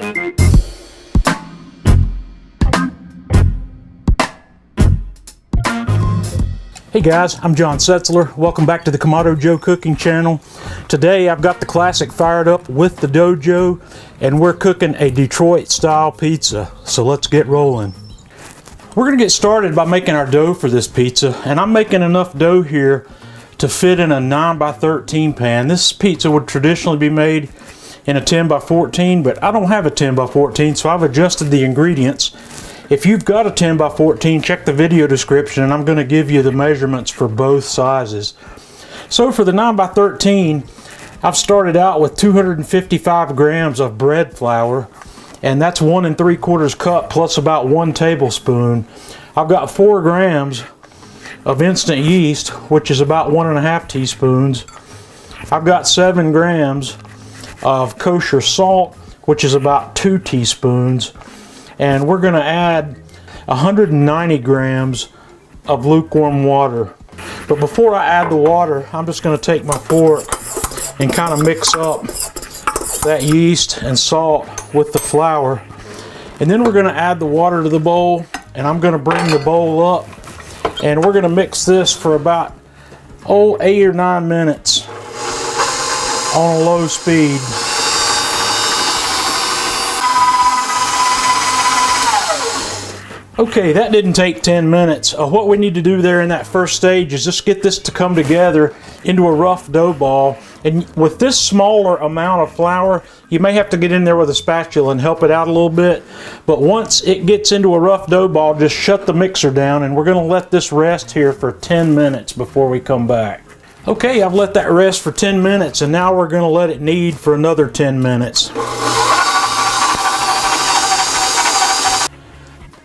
Hey guys, I'm John Setzler. Welcome back to the Kamado Joe cooking channel. Today I've got the classic fired up with the DoJOE, and we're cooking a Detroit style pizza. So let's get rolling. We're gonna get started by making our dough for this pizza, and I'm making enough dough here to fit in a 9x13 pan. This pizza would traditionally be made in a 10x14, but I don't have a 10x14, so I've adjusted the ingredients. If you've got a 10x14, check the video description and I'm going to give you the measurements for both sizes. So for the 9x13, I've started out with 255 grams of bread flour, and that's 1 3/4 cup plus about 1 tablespoon. I've got 4 grams of instant yeast, which is about 1 1/2 teaspoons. I've got 7 grams of kosher salt, which is about 2 teaspoons. And we're going to add 190 grams of lukewarm water. But before I add the water, I'm just going to take my fork and kind of mix up that yeast and salt with the flour. And then we're going to add the water to the bowl, and I'm going to bring the bowl up, and we're going to mix this for about 8 or 9 minutes on a low speed. Okay, that didn't take 10 minutes. What we need to do there in that first stage is just get this to come together into a rough dough ball. And with this smaller amount of flour, you may have to get in there with a spatula and help it out a little bit. But once it gets into a rough dough ball, just shut the mixer down, and we're going to let this rest here for 10 minutes before we come back. Okay, I've let that rest for 10 minutes, and now we're going to let it knead for another 10 minutes.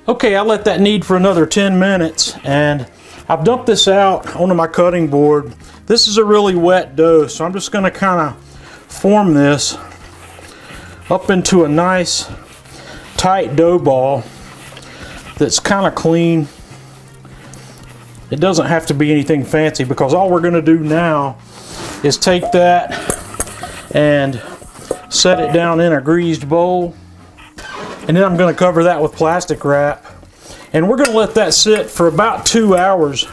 Okay, I let that knead for another 10 minutes, and I've dumped this out onto my cutting board. This is a really wet dough, so I'm just going to kind of form this up into a nice tight dough ball that's kind of clean. It doesn't have to be anything fancy, because all we're going to do now is take that and set it down in a greased bowl. And then I'm going to cover that with plastic wrap, and we're going to let that sit for about 2 hours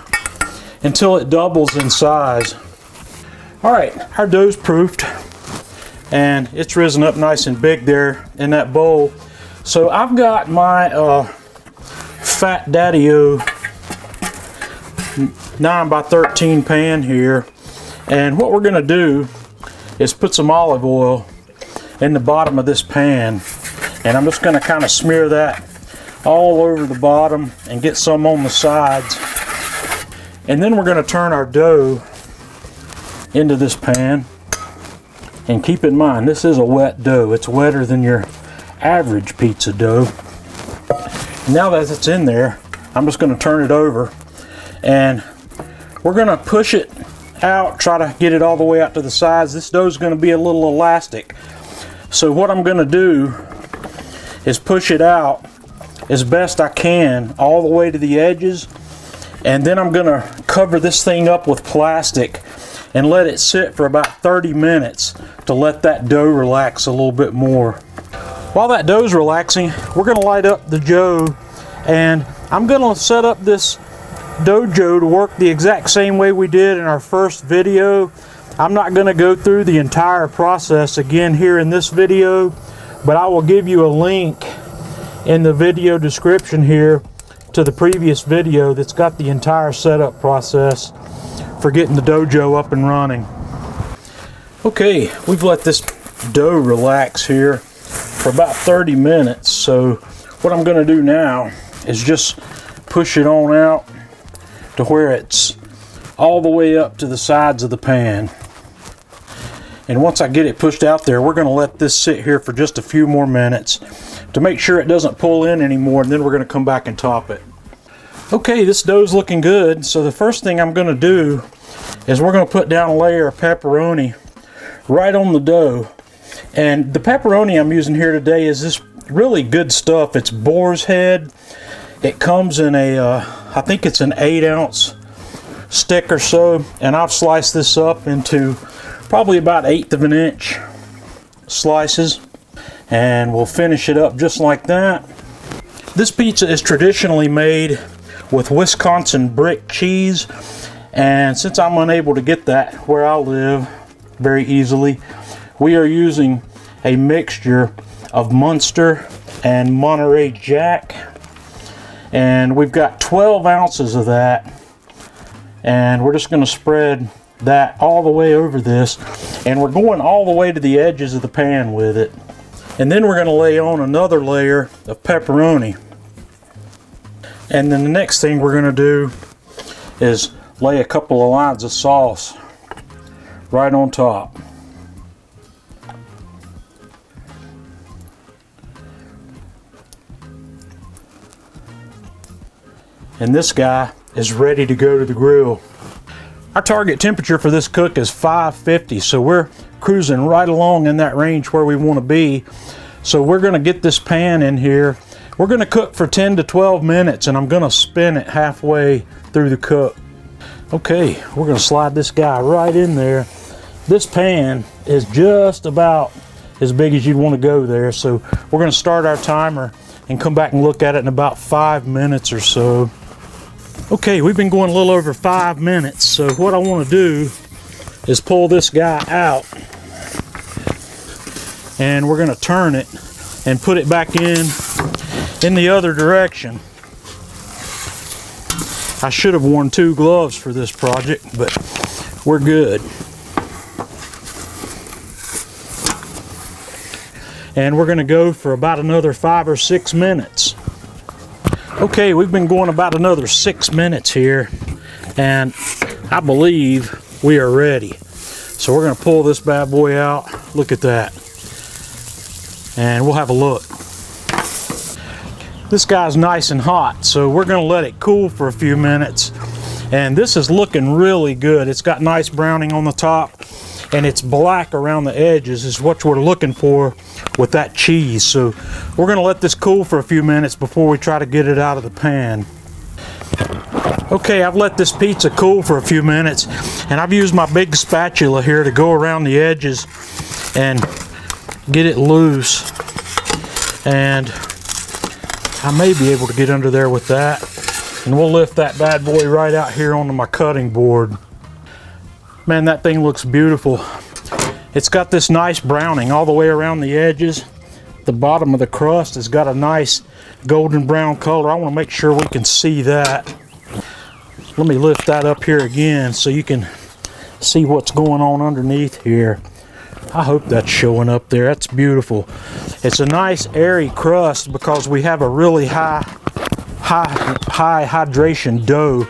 until it doubles in size. Alright, our dough's proofed, and it's risen up nice and big there in that bowl. So I've got my Fat Daddy-O 9x13 pan here, and what we're going to do is put some olive oil in the bottom of this pan. And I'm just going to kind of smear that all over the bottom and get some on the sides. And then we're going to turn our dough into this pan. And keep in mind, this is a wet dough. It's wetter than your average pizza dough. Now that it's in there, I'm just going to turn it over. And we're going to push it out, try to get it all the way out to the sides. This dough is going to be a little elastic. So what I'm going to do is push it out as best I can all the way to the edges, and then I'm gonna cover this thing up with plastic and let it sit for about 30 minutes to let that dough relax a little bit more. While that dough's relaxing, we're gonna light up the Joe, and I'm gonna set up this DoJOE to work the exact same way we did in our first video. I'm not gonna go through the entire process again here in this video, but I will give you a link in the video description here to the previous video that's got the entire setup process for getting the DoJOE up and running. Okay, we've let this dough relax here for about 30 minutes, so what I'm going to do now is just push it on out to where it's all the way up to the sides of the pan. And once I get it pushed out there, we're going to let this sit here for just a few more minutes to make sure it doesn't pull in anymore, and then we're going to come back and top it. Okay, this dough's looking good, so the first thing I'm going to do is we're going to put down a layer of pepperoni right on the dough. And the pepperoni I'm using here today is this really good stuff. It's boar's head. It comes in a, I think it's an 8-ounce stick or so, and I've sliced this up into probably about 1/8 of an inch slices. and we'll finish it up just like that. This pizza is traditionally made with Wisconsin brick cheese, and since I'm unable to get that where I live very easily, we are using a mixture of Munster and Monterey Jack, and we've got 12 ounces of that, and we're just going to spread that all the way over this, and we're going all the way to the edges of the pan with it. And then we're going to lay on another layer of pepperoni, and then the next thing we're going to do is lay a couple of lines of sauce right on top. And this guy is ready to go to the grill. Our target temperature for this cook is 550, so we're cruising right along in that range where we want to be. So we're going to get this pan in here. We're going to cook for 10 to 12 minutes, and I'm going to spin it halfway through the cook. Okay, we're going to slide this guy right in there. This pan is just about as big as you'd want to go there, so we're going to start our timer and come back and look at it in about 5 minutes or so. Okay, we've been going a little over 5 minutes, so what I want to do is pull this guy out, and we're going to turn it and put it back in the other direction. I should have worn 2 gloves for this project, but we're good. And we're going to go for about another 5 or 6 minutes. Okay, we've been going about another 6 minutes here, and I believe we are ready. So we're going to pull this bad boy out. Look at that. And we'll have a look. This guy's nice and hot, so we're going to let it cool for a few minutes. And this is looking really good. It's got nice browning on the top, and it's black around the edges is what we're looking for with that cheese. So we're going to let this cool for a few minutes before we try to get it out of the pan. Okay, I've let this pizza cool for a few minutes, and I've used my big spatula here to go around the edges and get it loose. And I may be able to get under there with that, and we'll lift that bad boy right out here onto my cutting board. Man, that thing looks beautiful. It's got this nice browning all the way around the edges. The bottom of the crust has got a nice golden brown color. I want to make sure we can see that. Let me lift that up here again so you can see what's going on underneath here. I hope that's showing up there. That's beautiful. It's a nice airy crust because we have a really high hydration dough.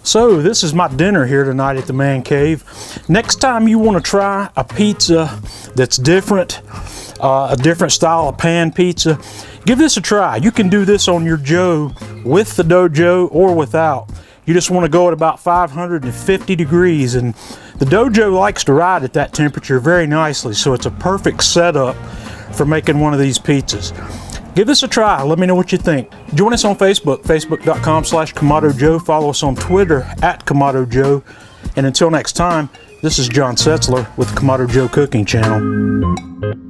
So this is my dinner here tonight at the Man Cave. Next time you want to try a pizza that's different, a different style of pan pizza, give this a try. You can do this on your Joe with the DoJOE or without. You just want to go at about 550 degrees, and the DoJOE likes to ride at that temperature very nicely, so it's a perfect setup for making one of these pizzas. Give this a try. Let me know what you think. Join us on Facebook, facebook.com/Kamado Joe. Follow us on Twitter @Kamado Joe. And until next time, this is John Setzler with Kamado Joe Cooking Channel.